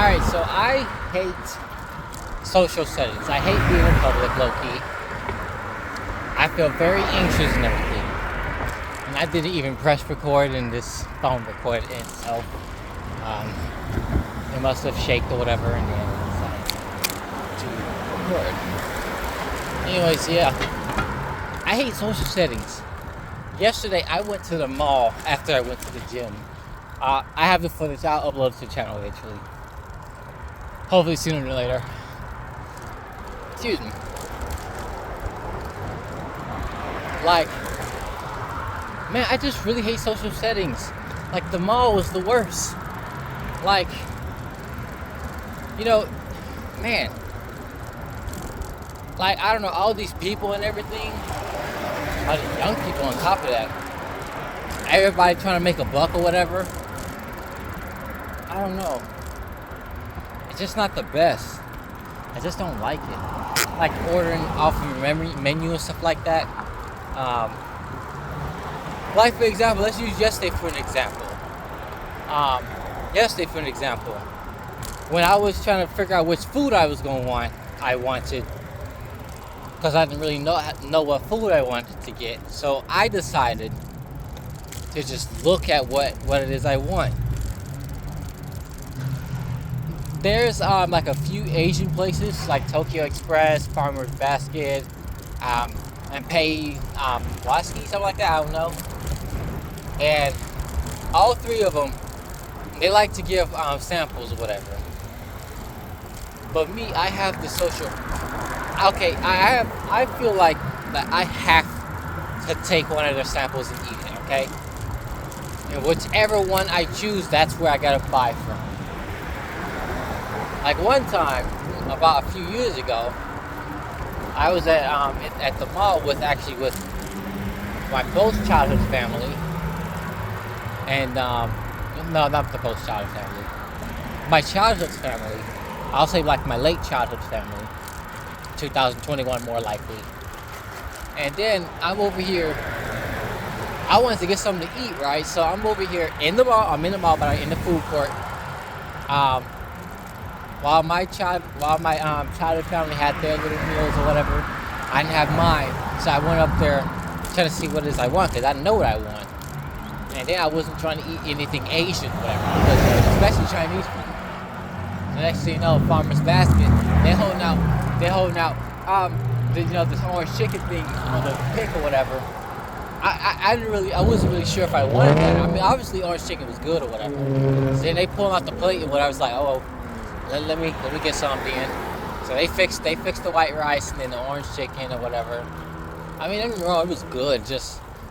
Alright, so I hate social settings. I hate being in public, low-key. I feel very anxious and everything. And I didn't even press record, and this phone recorded itself. It must have shaked or whatever, and then it decided to record. Anyways, yeah. I hate social settings. Yesterday, I went to the mall after I went to the gym. I have the footage. I'll upload it to the channel eventually. Hopefully sooner than later. Excuse me. Like, man, I just really hate social settings. Like, the mall was the worst. Like, you know, man. Like, I don't know, all these people and everything. All the young people on top of that. Everybody trying to make a buck or whatever. I don't know. It's just not the best. I just don't like it. Like ordering off of your menu and stuff like that. Like for example, let's use yesterday for an example. When I was trying to figure out which food I was going to want, I wanted, because I didn't really know what food I wanted to get. So I decided to just look at what it is I want. There's like a few Asian places like Tokyo Express, Farmer's Basket, and Pay Waski, something like that, I don't know. And all three of them, they like to give samples or whatever. But me, I have the social. Okay, I feel like that I have to take one of their samples and eat it. Okay, and whichever one I choose, that's where I gotta buy from. Like one time, about a few years ago, I was at the mall with my both childhood family, and no, not the both childhood family, my childhood family. I'll say like my late childhood family, 2021 more likely. And then I'm over here. I wanted to get something to eat, right? So I'm over here in the mall. I'm in the mall, but I'm in the food court. While my childhood family had their little meals or whatever, I didn't have mine. So I went up there trying to see what it is I want, because I know what I want. And then I wasn't trying to eat anything Asian or whatever, because especially Chinese food. The next thing you know, Farmer's Basket, they're holding out, this orange chicken thing on the pick or whatever. I wasn't really sure if I wanted that. I mean, obviously orange chicken was good or whatever. So then they pulled out the plate and I was like, oh, let me get some then. So they fixed the white rice and then the orange chicken or whatever. I mean, don't get me wrong, it was good.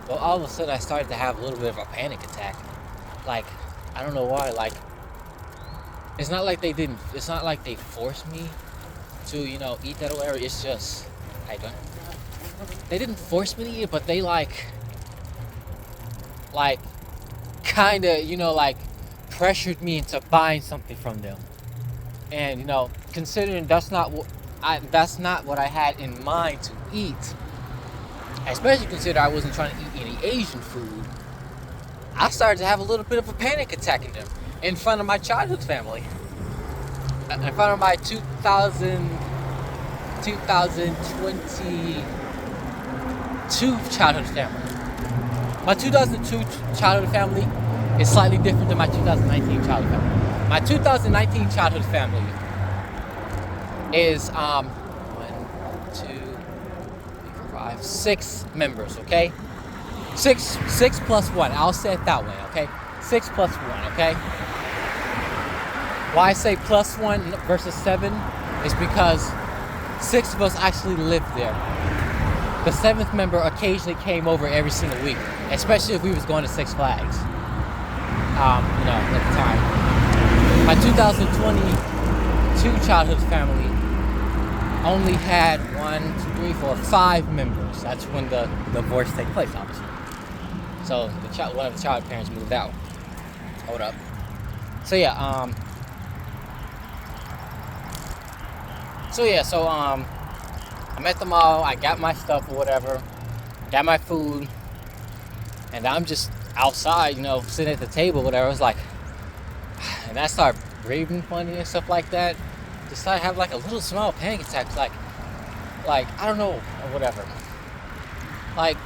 Well, all of a sudden I started to have a little bit of a panic attack. Like, I don't know why. Like, it's not like they forced me to, eat that or whatever. It's just, they didn't force me to eat it, but they kind of, pressured me into buying something from them. And, considering that's not what I had in mind to eat, especially considering I wasn't trying to eat any Asian food, I started to have a little bit of a panic attack in front of my childhood family. In front of my 2022 childhood family. My 2002 childhood family is slightly different than my 2019 childhood family. My 2019 childhood family is 6 members, okay? 6 plus 1. I'll say it that way, okay? 6 plus 1, okay? Why I say plus 1 versus 7 is because 6 of us actually lived there. The 7th member occasionally came over every single week, especially if we was going to Six Flags. At the time. My 2022 childhood family only had 5 members. That's when the divorce takes place, obviously. So one of the child parents moved out. Hold up. So I'm at the mall. I got my stuff or whatever. Got my food, and I'm just outside, sitting at the table, whatever. It's like, and I start breathing funny and stuff like that, decided to have like a little small panic attack, like I don't know, or whatever. Like,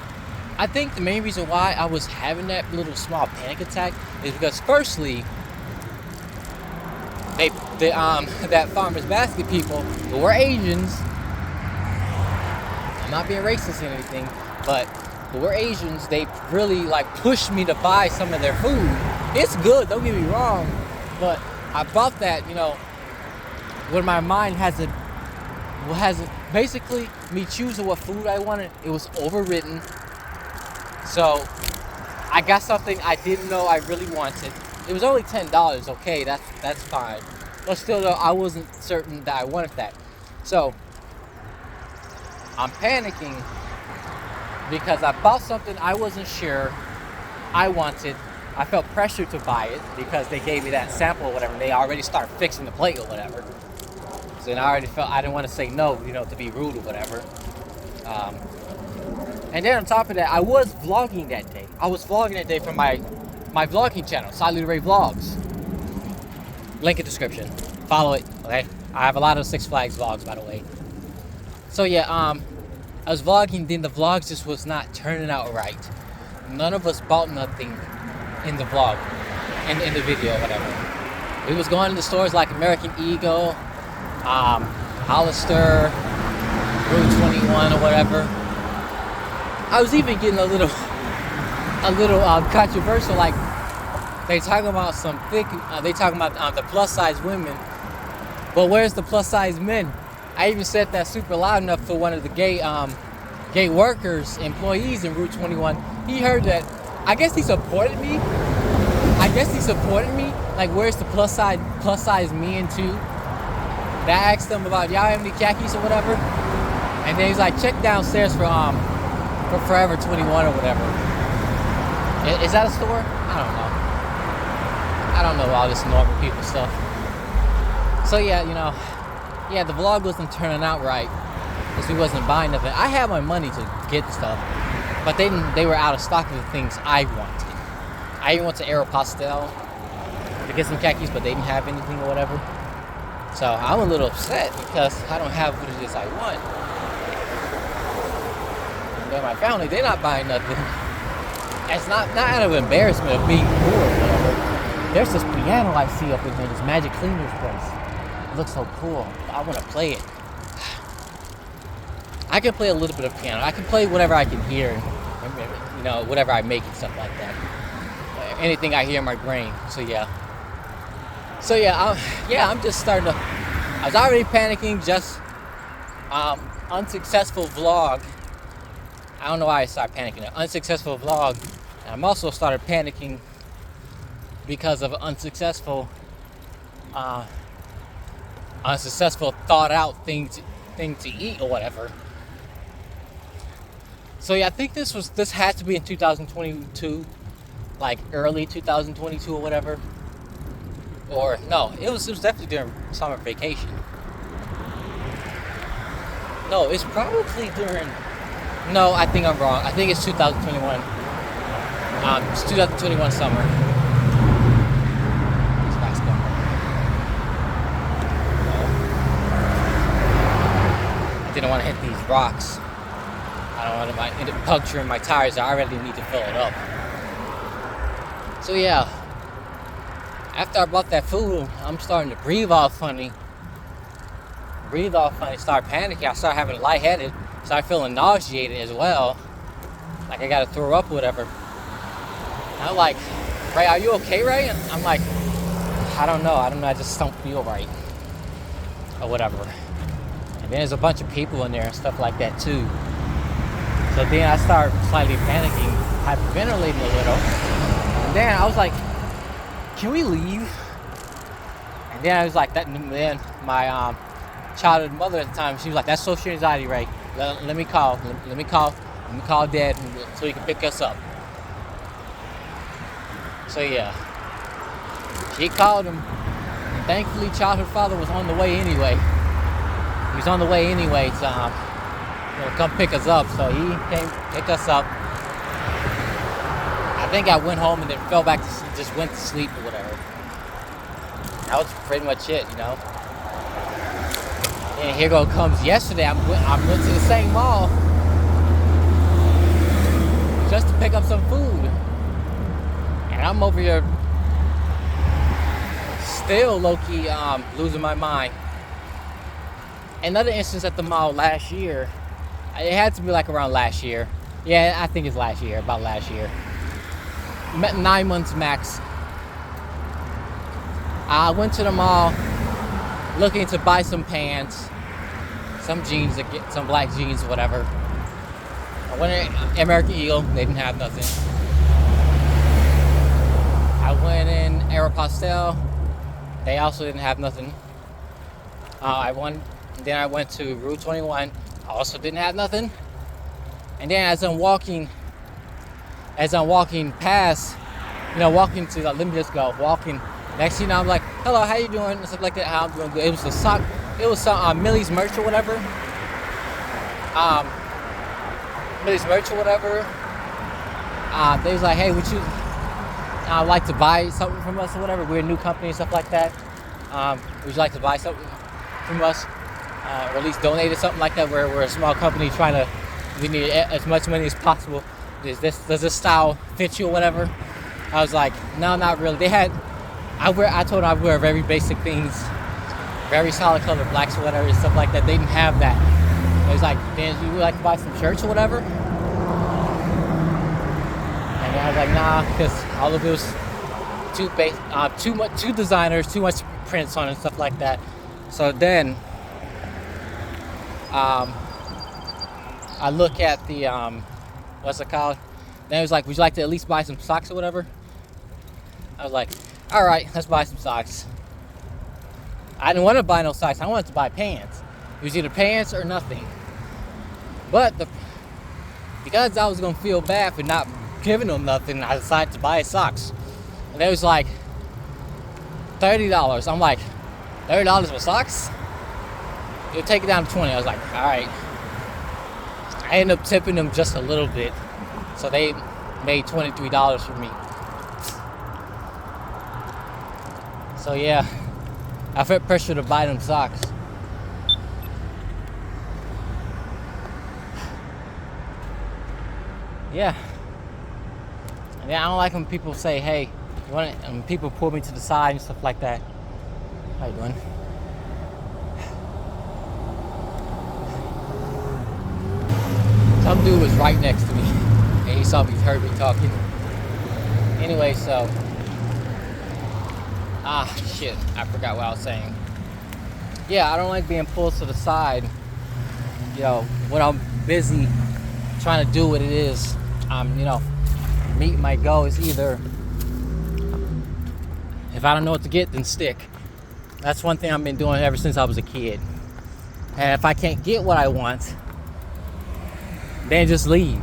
I think the main reason why I was having that little small panic attack is because, firstly, that Farmer's Basket people who were Asians, I'm not being racist or anything, but who were Asians, they really like pushed me to buy some of their food. It's good, don't get me wrong, but I bought that, when my mind hasn't basically me choosing what food I wanted, it was overridden. So I got something I didn't know I really wanted. It was only $10, okay, that's fine. But still though, I wasn't certain that I wanted that. So I'm panicking because I bought something I wasn't sure I wanted. I felt pressure to buy it because they gave me that sample or whatever. And they already started fixing the plate or whatever. So then I already felt I didn't want to say no, to be rude or whatever. And then on top of that, I was vlogging that day. I was vlogging that day from my vlogging channel, SydeLeaderRay Vlogs. Link in description. Follow it, okay? I have a lot of Six Flags vlogs, by the way. So yeah, I was vlogging, then the vlogs just was not turning out right. None of us bought nothing in the vlog, in the video, whatever. We was going to the stores like American Eagle, Hollister, Route 21 or whatever. I was even getting a little controversial, like they talking about they talking about the plus size women, but where's the plus size men? I even said that super loud enough for one of the gay workers, employees in Route 21. He heard that. I guess he supported me. Like, where's the plus size men too? And I asked them about, y'all have any khakis or whatever, and then he's like, check downstairs for Forever 21 or whatever. Is that a store? I don't know all this normal people stuff. So yeah, the vlog wasn't turning out right because we wasn't buying nothing. I had my money to get stuff, but they were out of stock of the things I wanted. I even went to Aeropostale to get some khakis, but they didn't have anything or whatever. So I'm a little upset because I don't have what it is I want. And then my family, they're not buying nothing. It's not out of embarrassment of being poor or whatever. There's this piano I see up in there, this Magic Cleaner's place. It looks so cool. I want to play it. I can play a little bit of piano. I can play whatever I can hear, whatever I make and stuff like that. Anything I hear in my brain. So yeah, I'm just starting to. I was already panicking. Just unsuccessful vlog. I don't know why I started panicking. An unsuccessful vlog. And I'm also started panicking because of unsuccessful thought out thing to eat or whatever. So yeah, I think this had to be in 2022, like early 2022 or whatever. Or no, it was definitely during summer vacation. No, it's probably during. No, I think I'm wrong. I think it's 2021. It's 2021 summer. These guys going. No. I didn't want to hit these rocks. I don't want to end up puncturing my tires. I already need to fill it up. So yeah. After I bought that food, I'm starting to breathe all funny. Start panicking. I start having lightheaded. Start feeling nauseated as well. Like I gotta throw up or whatever. And I'm like, Ray, are you okay, Ray? And I'm like, I don't know. I just don't feel right. Or whatever. And then there's a bunch of people in there and stuff like that too. So then I start slightly panicking, hyperventilating a little. And then I was like, can we leave? And then I was like, then my childhood mother at the time, she was like, that's social anxiety, Ray. Let me call Dad so he can pick us up. So yeah, she called him. And thankfully, childhood father was on the way anyway. He was on the way anyway to come pick us up. So he came pick us up. I think I went home and then fell back to just went to sleep or whatever. that was pretty much it, you know. And here comes yesterday. I went to the same mall just to pick up some food, and I'm over here still low-key losing my mind. Another instance at the mall last year. It had to be like around last year. Yeah, I think it's last year, about last year. 9 months max. I went to the mall looking to buy some pants, some jeans, some black jeans, whatever. I went in American Eagle, they didn't have nothing. I went in Aeropostale, they also didn't have nothing. Then I went to Route 21, also didn't have nothing. And then as I'm walking past, you know, walking to, let me just go, walking. Next thing you know, I'm like, hello, how you doing? And stuff like that, how I'm doing good. It was some Millie's merch or whatever. Millie's merch or whatever. They was like, hey, would you like to buy something from us or whatever? We're a new company and stuff like that. Would you like to buy something from us? Or at least donate or something like that. We're a small company we need as much money as possible. Does this style fit you or whatever? I was like, no, not really. I told them I wear very basic things, very solid color blacks or whatever, and stuff like that. They didn't have that. It was like, then you would like to buy some shirts or whatever? And then I was like, nah, because all of it was too designers, too much prints on it and stuff like that. So then, I look at the, what's it called? Then it was like, would you like to at least buy some socks or whatever? I was like, all right, let's buy some socks. I didn't want to buy no socks. I wanted to buy pants. It was either pants or nothing. But because I was going to feel bad for not giving them nothing, I decided to buy socks. And it was like $30. I'm like, $30 for socks? You'll take it down to 20. I was like, all right. I ended up tipping them just a little bit. So they made $23 for me. So yeah, I felt pressure to buy them socks. Yeah. And I don't like when people say, hey, you want it? And people pull me to the side and stuff like that. How you doing? Some dude was right next to me, and he heard me talking. Anyway, so, shit, I forgot what I was saying. Yeah, I don't like being pulled to the side, you know, when I'm busy trying to do what it is. You know, meet my goal is either, if I don't know what to get, then stick. That's one thing I've been doing ever since I was a kid. And if I can't get what I want, then just leave.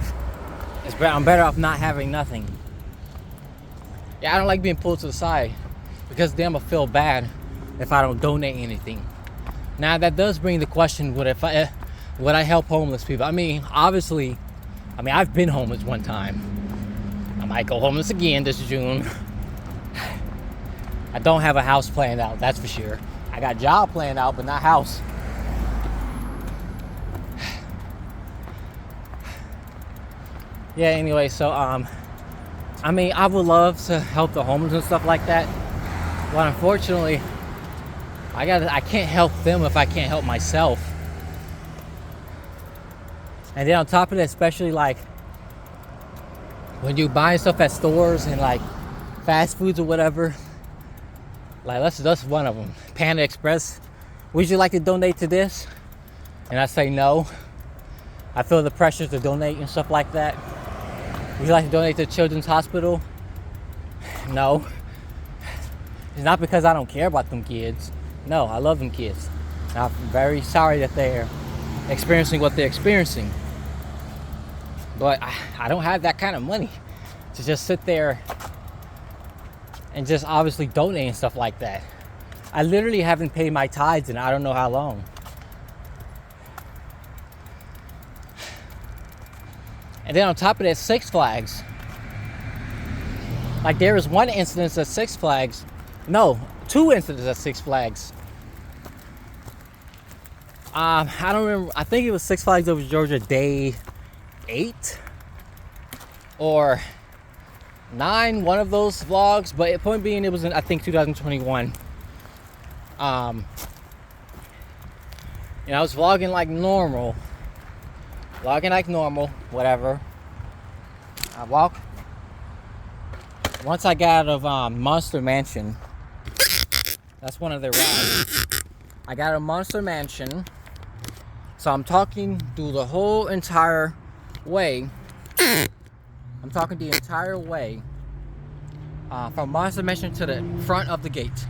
I'm better off not having nothing. Yeah, I don't like being pulled to the side because then I'm gonna feel bad if I don't donate anything. Now that does bring the question: would I help homeless people? I mean, obviously, I've been homeless one time. I might go homeless again this June. I don't have a house planned out, that's for sure. I got a job planned out, but not house. Yeah, anyway, so, I would love to help the homeless and stuff like that. But unfortunately, I can't help them if I can't help myself. And then on top of that, especially like when you buy stuff at stores and like fast foods or whatever, like that's one of them. Panda Express, would you like to donate to this? And I say no. I feel the pressure to donate and stuff like that. Would you like to donate to Children's Hospital? No. It's not because I don't care about them kids. No, I love them kids. I'm very sorry that they're experiencing what they're experiencing. But I don't have that kind of money to just sit there and just obviously donate and stuff like that. I literally haven't paid my tithes in I don't know how long. And then on top of that, Six Flags. Like there was one incident at Six Flags. No, 2 incidents at Six Flags. I don't remember. I think it was Six Flags over Georgia day 8 or 9, one of those vlogs. But the point being, it was in, I think, 2021. I was vlogging like normal. Whatever. I walk. Once I got out of Monster Mansion, that's one of their rides. I got a Monster Mansion. So I'm talking through the whole entire way. I'm talking the entire way from Monster Mansion to the front of the gate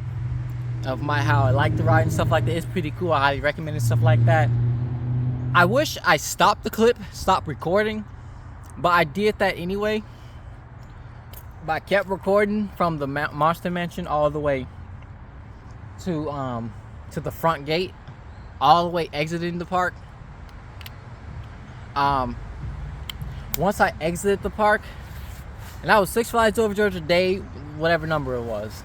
of my house. I like the ride and stuff like that. It's pretty cool. I highly recommend it, stuff like that. I wish I stopped the clip, stopped recording, but I did that anyway. But I kept recording from the Monster Mansion all the way to the front gate, all the way exiting the park. Once I exited the park, and that was Six Flags over Georgia day, whatever number it was.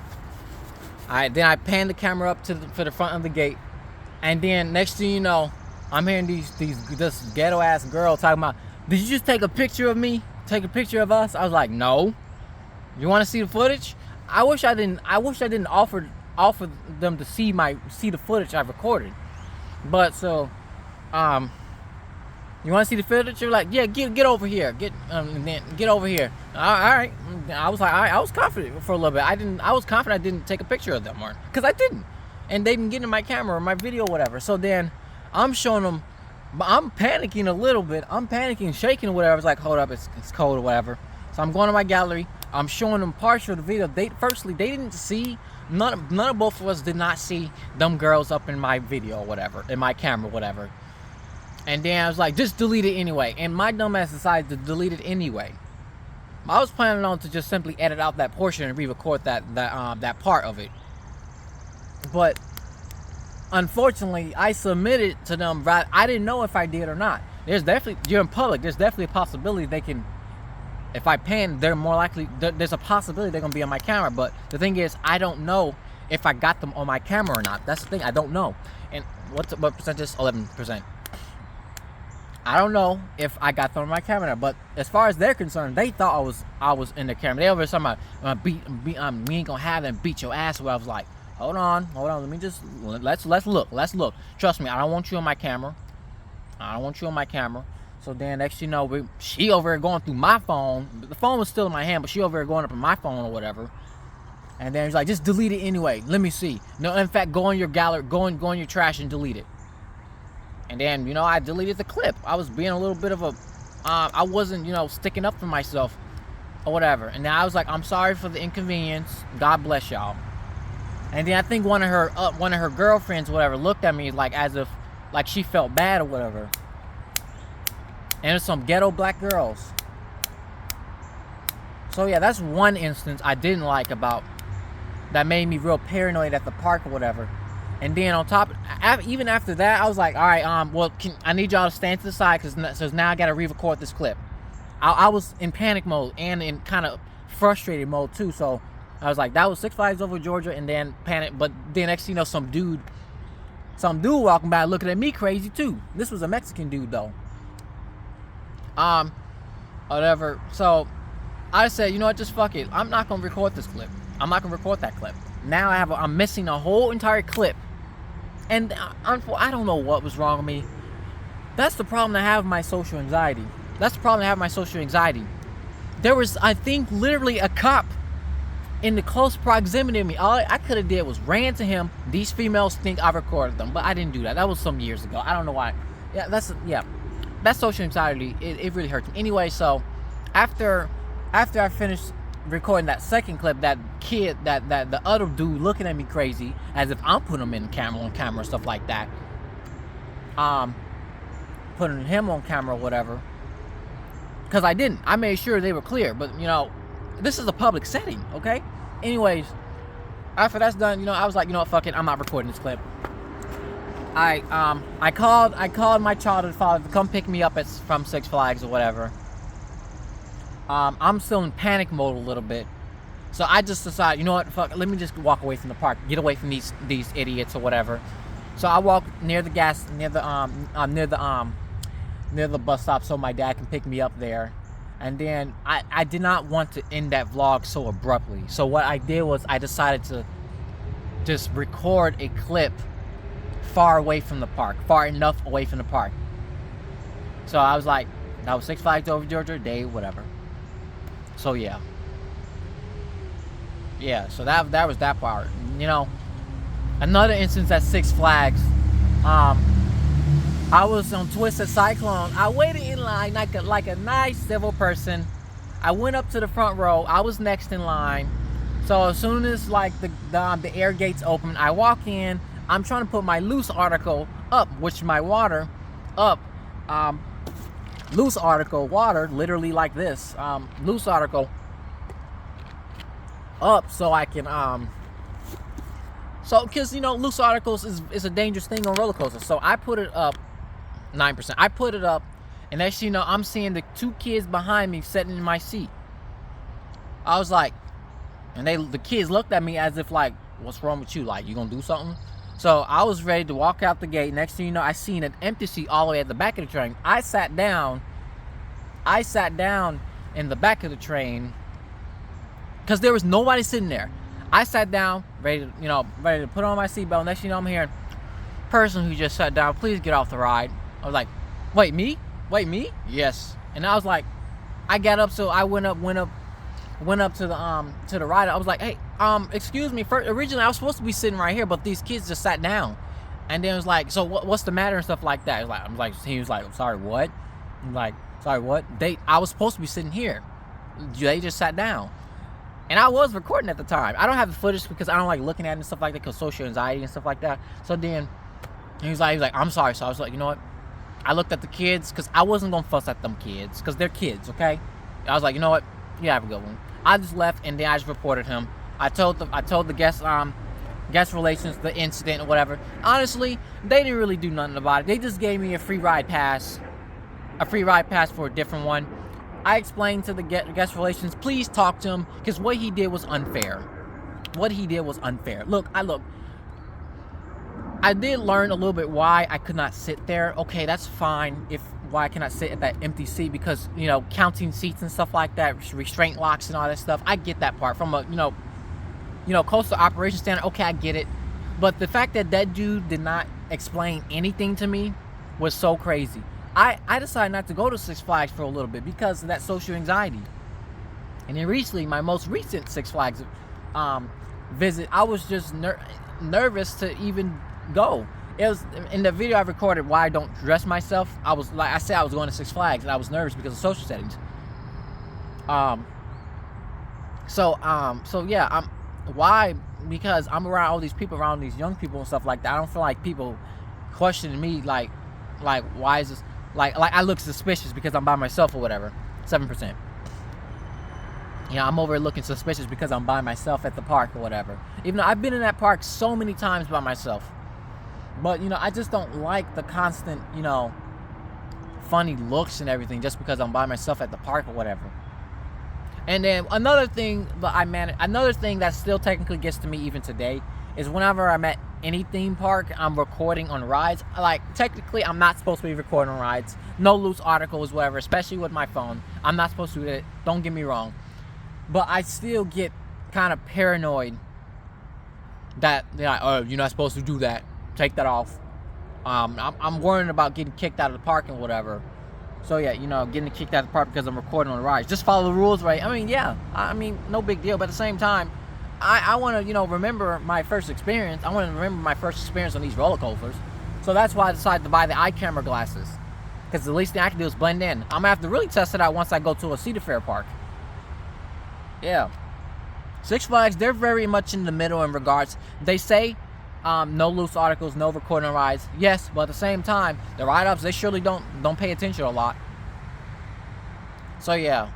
Then I panned the camera up for the front of the gate, and then next thing you know, I'm hearing this ghetto ass girl talking about, "Did you just take a picture of me? Take a picture of us?" I was like, "No." You want to see the footage? I wish I didn't offer them to see the footage I recorded. But so, you want to see the footage? You're like, "Yeah, get over here. Get over here." All right. I was like, I was confident for a little bit. I was confident I didn't take a picture of them, because I didn't, and they didn't get in my camera or my video, or whatever. So then I'm showing them, but I'm panicking a little bit. I'm panicking, shaking, or whatever. I was like, "Hold up, it's cold or whatever." So I'm going to my gallery. I'm showing them partial of the video. They didn't see, none of both of us did not see them girls up in my video or whatever, in my camera, whatever. And then I was like, just delete it anyway. And my dumb ass decided to delete it anyway. I was planning on to just simply edit out that portion and re-record that part of it. But unfortunately, I submitted to them, right? I didn't know if I did or not. You're in public. There's definitely a possibility they can. If I pan, they're more likely, there's a possibility they're going to be on my camera. But the thing is, I don't know if I got them on my camera or not. That's the thing. I don't know. And what percentage? 11%. I don't know if I got them on my camera. But as far as they're concerned, they thought I was in the camera. They were talking about, we ain't going to have them beat your ass. Where I was like, hold on. Let me just, let's look. Trust me, I don't want you on my camera. So then next you know, she over here going through my phone. The phone was still in my hand, but she over here going up in my phone or whatever. And then he's like, just delete it anyway. Let me see. No, in fact, go in your gallery, go in your trash and delete it. And then, I deleted the clip. I was being a little bit of a, I wasn't, sticking up for myself or whatever. And then I was like, I'm sorry for the inconvenience. God bless y'all. And then I think one of her girlfriends or whatever looked at me like as if like she felt bad or whatever. And it's some ghetto black girls. So yeah, that's one instance I didn't like about, that made me real paranoid at the park or whatever. And then on top, even after that, I was like, all right, well, I need y'all to stand to the side, because now I got to re-record this clip. I was in panic mode and in kind of frustrated mode too. So I was like, that was Six Flags over Georgia, and then panic. But then next thing you know, some dude walking by looking at me crazy too. This was a Mexican dude though. Whatever. So I said, you know what, just fuck it. I'm not gonna record this clip. I'm not gonna record that clip. Now I'm missing a whole entire clip. And I don't know what was wrong with me. That's the problem I have with my social anxiety. There was, I think, literally a cop in the close proximity of me. All I could have did was ran to him. These females think I recorded them, but I didn't do that. That was some years ago. I don't know why. That's social anxiety. It really hurts me. Anyway, so after I finished recording that second clip, that kid, that the other dude looking at me crazy as if I'm putting him on camera, stuff like that. Putting him on camera or whatever. Because I didn't. I made sure they were clear. But, this is a public setting, okay? Anyways, after that's done, I was like, fuck it, I'm not recording this clip. I called my childhood father to come pick me up from Six Flags or whatever. I'm still in panic mode a little bit. So I just decided, you know what, fuck, let me just walk away from the park, get away from these idiots or whatever. So I walked near the bus stop so my dad can pick me up there. And then I did not want to end that vlog so abruptly. So what I did was I decided to just record a clip far away from the park, far enough away from the park. So I was like, that was Six Flags Over Georgia, day, whatever. So yeah. Yeah, so that was that part. You know, another instance at Six Flags, I was on Twisted Cyclone. I waited in line like a nice civil person. I went up to the front row. I was next in line. So as soon as like the air gates open, I walk in. I'm trying to put my loose article up, which my water up. Loose article water, literally like this. Loose article up so I can so because you know loose articles is a dangerous thing on roller coasters. So I put it up 9%. I put it up, and next you know, I'm seeing the 2 kids behind me sitting in my seat. I was like, and the kids looked at me as if like, what's wrong with you? Like, you gonna do something? So I was ready to walk out the gate. Next thing you know, I seen an empty seat all the way at the back of the train. I sat down in the back of the train because there was nobody sitting there. I sat down, ready to put on my seatbelt. Next thing you know, I'm hearing, person who just sat down, please get off the ride. I was like, wait, me? Yes. And I was like, I got up, so I went up to the ride. I was like, hey, excuse me. Originally I was supposed to be sitting right here, but these kids just sat down. And then it was like, so what's the matter and stuff like that. He was like, I'm sorry, what? I'm like, sorry, what? I was supposed to be sitting here. They just sat down. And I was recording at the time. I don't have the footage because I don't like looking at it and stuff like that because social anxiety and stuff like that. So then he was like, I'm sorry. So I was like, you know what? I looked at the kids because I wasn't going to fuss at them kids because they're kids, okay? I was like, you know what? You have a good one. I just left and then I just reported him. I told the guest relations the incident or whatever. Honestly, they didn't really do nothing about it. They just gave me a free ride pass for a different one. I explained to the guest relations, please talk to him because what he did was unfair. Look, I did learn a little bit why I could not sit there. Okay, that's fine why I cannot sit at that empty seat because, you know, counting seats and stuff like that, restraint locks and all that stuff. I get that part from a, coastal operation standard. Okay, I get it. But the fact that dude did not explain anything to me was so crazy. I decided not to go to Six Flags for a little bit because of that social anxiety. And then recently, my most recent Six Flags visit, I was just nervous to even go. It was in the video I recorded why I don't dress myself. I was like, I said I was going to Six Flags and I was nervous because of social settings. So yeah, why? Because I'm around all these people, around these young people and stuff like that. I don't feel like people questioning me like why is this like I look suspicious because I'm by myself or whatever. 7%. I'm over here looking suspicious because I'm by myself at the park or whatever. Even though I've been in that park so many times by myself. But, I just don't like the constant, funny looks and everything just because I'm by myself at the park or whatever. And then another thing that still technically gets to me even today is whenever I'm at any theme park, I'm recording on rides. Like, technically, I'm not supposed to be recording on rides. No loose articles, whatever, especially with my phone. I'm not supposed to do it. Don't get me wrong. But I still get kind of paranoid that, oh, you're not supposed to do that. Take that off. I'm worrying about getting kicked out of the park and whatever. So yeah, getting kicked out of the park because I'm recording on rides. Just follow the rules, right? No big deal. But at the same time, I want to, remember my first experience. I want to remember my first experience on these roller coasters. So that's why I decided to buy the eye camera glasses. Because the least thing I can do is blend in. I'm going to have to really test it out once I go to a Cedar Fair park. Yeah. Six Flags, they're very much in the middle in regards. They say no loose articles, no recording rides. Yes, but at the same time, the ride-ups, they surely don't pay attention a lot. So yeah.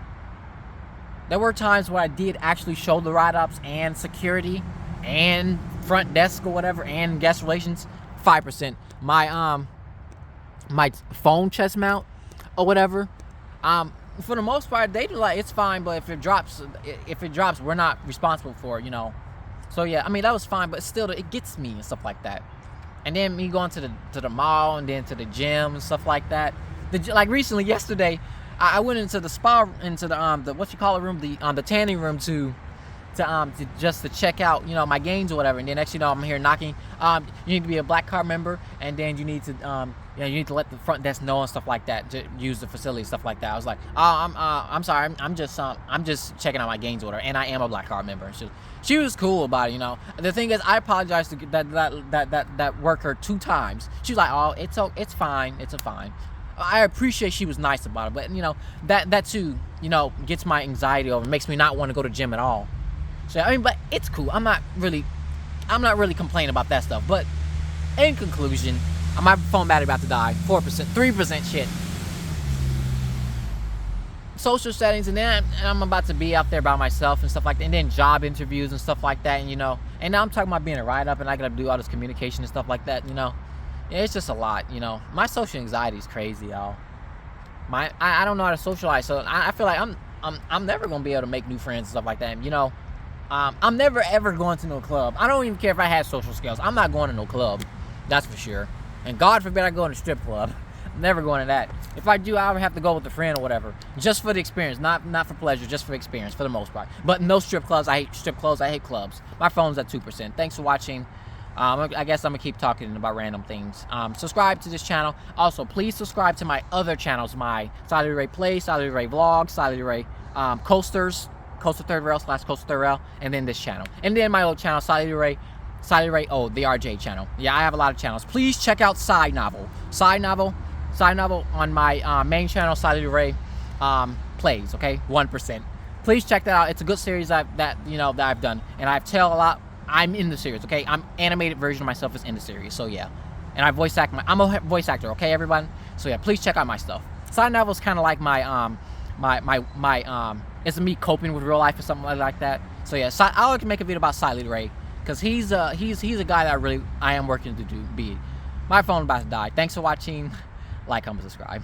There were times where I did actually show the ride-ups and security and front desk or whatever and guest relations. 5%. My phone chest mount or whatever. for the most part, they do like, it's fine, but if it drops, we're not responsible for it, you know. So yeah, I mean, that was fine, but still, it gets me and stuff like that. And then me going to the mall and then to the gym and stuff like that. Like recently, yesterday, I went into the spa, into the what you call it room, the tanning room to just to check out, you know, my gains or whatever. And then next, you know, I'm here knocking. You need to be a Black Card member, and then you need to you need to let the front desk know and stuff like that to use the facility, stuff like that. I was like, oh, I'm sorry, I'm just checking out my gains or whatever, and I am a Black Card member. She was cool about it, you know. The thing is, I apologized to that worker 2 times. She was like, oh, it's fine, it's fine. I appreciate she was nice about it, but you know, that too, you know, gets my anxiety over, makes me not want to go to gym at all. So I mean, but it's cool. I'm not really complaining about that stuff. But in conclusion, my phone battery about to die. 4%, 3% shit. Social settings, and then I'm about to be out there by myself and stuff like that, and then job interviews and stuff like that, and you know, and now I'm talking about being a write-up, and I gotta do all this communication and stuff like that, you know. Yeah, it's just a lot, you know. My social anxiety is crazy, y'all. I don't know how to socialize, so I feel like I'm never gonna be able to make new friends and stuff like that, you know. I'm never ever going to no club. I don't even care if I had social skills. I'm not going to no club, that's for sure. And God forbid I go in a strip club. I'm never going to that. If I do, I would have to go with a friend or whatever, just for the experience, not for pleasure, just for experience for the most part. But no strip clubs. I hate strip clubs. I hate clubs. My phone's at 2%. Thanks for watching. I guess I'm gonna keep talking about random things. Subscribe to this channel. Also, please subscribe to my other channels, my SydeLeaderRay Play, SydeLeaderRay Vlogs, SydeLeaderRay Coasters, Coaster Third Rail / Coaster Third Rail, and then this channel. And then my old channel, SydeLeaderRay, the RJ channel. Yeah, I have a lot of channels. Please check out Side Novel on my main channel, SydeLeaderRay Plays, okay? 1%. Please check that out. It's a good series that I've done. And I've tell a lot. I'm in the series, okay? I'm animated version of myself is in the series, so yeah. And I voice act. I'm a voice actor, okay, everyone? So yeah, please check out my stuff. Side Novel is kind of like my it's me coping with real life or something like that. So yeah, I'll like to make a video about SydeLeaderRay because he's a guy that I am working to be. My phone about to die. Thanks for watching. Like, comment, subscribe.